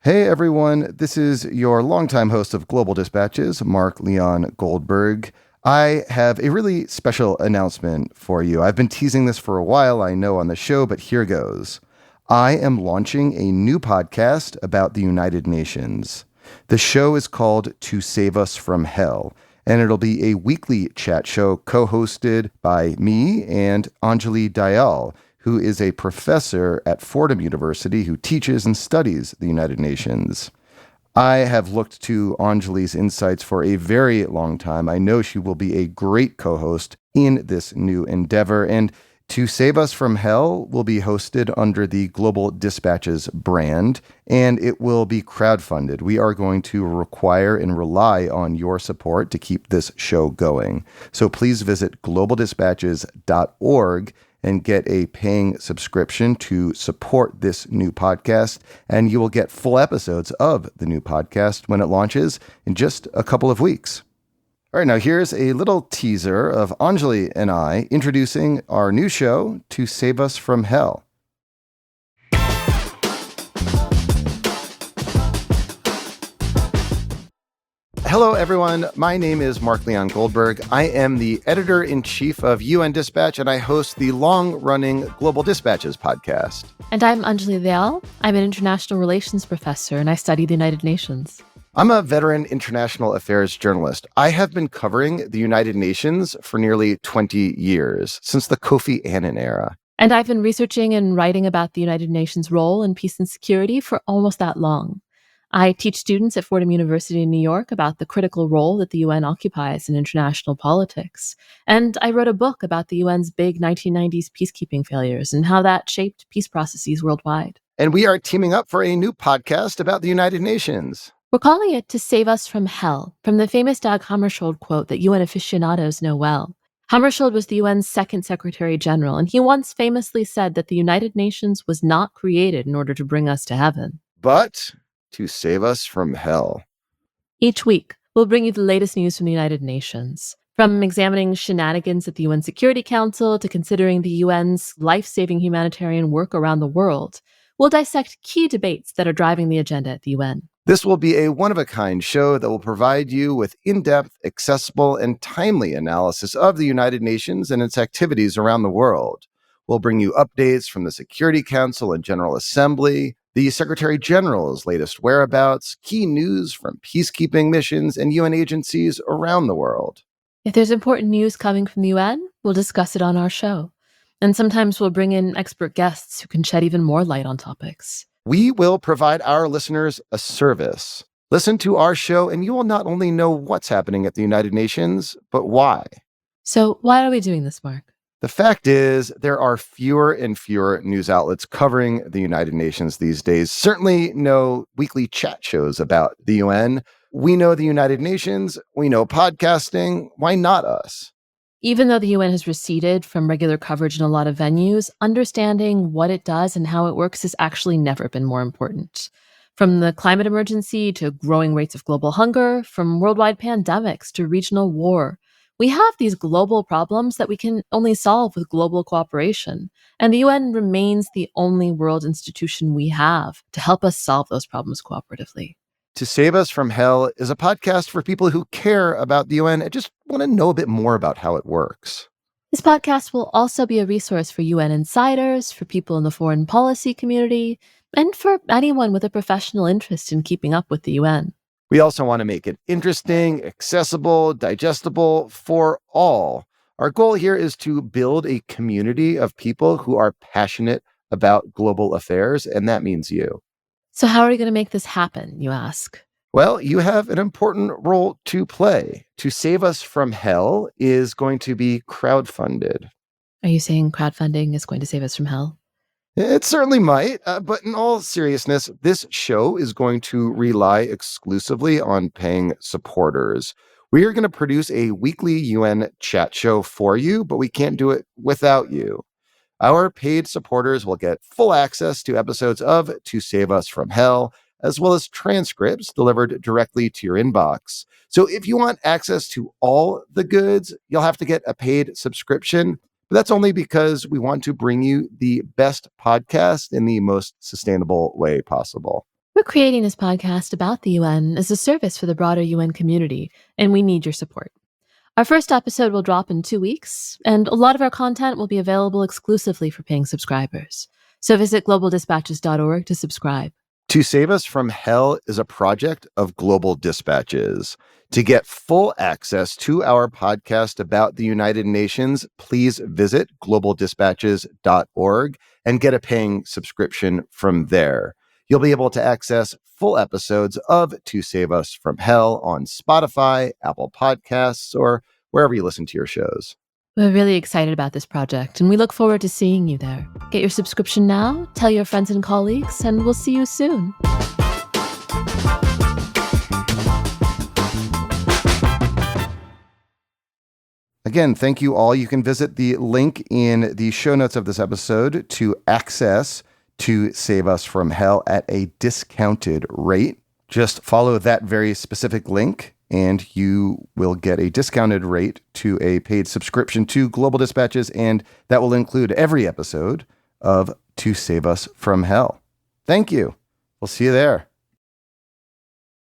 Hey everyone, this is your longtime host of Global Dispatches, Mark Leon Goldberg. I have a really special announcement for you. I've been teasing this for a while, I know, on the show, but here goes. I am launching a new podcast about the United Nations. The show is called To Save Us from Hell, and it'll be a weekly chat show co-hosted by me and Anjali Dayal, who is a professor at Fordham University who teaches and studies the United Nations. I have looked to Anjali's insights for a very long time. I know she will be a great co-host in this new endeavor, and To Save Us from Hell will be hosted under the Global Dispatches brand, and it will be crowdfunded. We are going to require and rely on your support to keep this show going. So please visit globaldispatches.org and get a paying subscription to support this new podcast, and you will get full episodes of the new podcast when it launches in just a couple of weeks. All right, now here's a little teaser of Anjali and I introducing our new show, To Save Us from Hell. Hello, everyone. My name is Mark Leon Goldberg. I am the editor-in-chief of UN Dispatch, and I host the long-running Global Dispatches podcast. And I'm Anjali Dayal. I'm an international relations professor, and I study the United Nations. I'm a veteran international affairs journalist. I have been covering the United Nations for nearly 20 years, since the Kofi Annan era. And I've been researching and writing about the United Nations' role in peace and security for almost that long. I teach students at Fordham University in New York about the critical role that the UN occupies in international politics. And I wrote a book about the UN's big 1990s peacekeeping failures and how that shaped peace processes worldwide. And we are teaming up for a new podcast about the United Nations. We're calling it To Save Us from Hell, from the famous Dag Hammarskjöld quote that UN aficionados know well. Hammarskjöld was the UN's second Secretary General, and he once famously said that the United Nations was not created in order to bring us to heaven, but to save us from hell. Each week, we'll bring you the latest news from the United Nations. From examining shenanigans at the UN Security Council to considering the UN's life-saving humanitarian work around the world, we'll dissect key debates that are driving the agenda at the UN. This will be a one-of-a-kind show that will provide you with in-depth, accessible, and timely analysis of the United Nations and its activities around the world. We'll bring you updates from the Security Council and General Assembly, the Secretary General's latest whereabouts, key news from peacekeeping missions and UN agencies around the world. If there's important news coming from the UN, we'll discuss it on our show. And sometimes we'll bring in expert guests who can shed even more light on topics. We will provide our listeners a service. Listen to our show and you will not only know what's happening at the United Nations, but why. So why are we doing this, Mark? The fact is, there are fewer and fewer news outlets covering the United Nations these days. Certainly no weekly chat shows about the UN. We know the United Nations. We know podcasting. Why not us? Even though the UN has receded from regular coverage in a lot of venues, understanding what it does and how it works has actually never been more important. From the climate emergency to growing rates of global hunger, from worldwide pandemics to regional war, we have these global problems that we can only solve with global cooperation. And the UN remains the only world institution we have to help us solve those problems cooperatively. To Save Us from Hell is a podcast for people who care about the UN and just want to know a bit more about how it works. This podcast will also be a resource for UN insiders, for people in the foreign policy community, and for anyone with a professional interest in keeping up with the UN. We also want to make it interesting, accessible, digestible for all. Our goal here is to build a community of people who are passionate about global affairs, and that means you. So how are we going to make this happen, you ask? Well, you have an important role to play. To Save Us from Hell is going to be crowdfunded. Are you saying crowdfunding is going to save us from hell? It certainly might, but in all seriousness, this show is going to rely exclusively on paying supporters. We are going to produce a weekly UN chat show for you, but we can't do it without you. Our paid supporters will get full access to episodes of To Save Us from Hell, as well as transcripts delivered directly to your inbox. So if you want access to all the goods, you'll have to get a paid subscription. But that's only because we want to bring you the best podcast in the most sustainable way possible. We're creating this podcast about the UN as a service for the broader UN community, and we need your support. Our first episode will drop in 2 weeks, and a lot of our content will be available exclusively for paying subscribers. So visit globaldispatches.org to subscribe. To Save Us from Hell is a project of Global Dispatches. To get full access to our podcast about the United Nations, please visit globaldispatches.org and get a paying subscription from there. You'll be able to access full episodes of To Save Us from Hell on Spotify, Apple Podcasts, or wherever you listen to your shows. We're really excited about this project, and we look forward to seeing you there. Get your subscription now, tell your friends and colleagues, and we'll see you soon. Again, thank you all. You can visit the link in the show notes of this episode to access To Save Us from Hell at a discounted rate. Just follow that very specific link, and you will get a discounted rate to a paid subscription to Global Dispatches, and that will include every episode of To Save Us from Hell. Thank you. We'll see you there.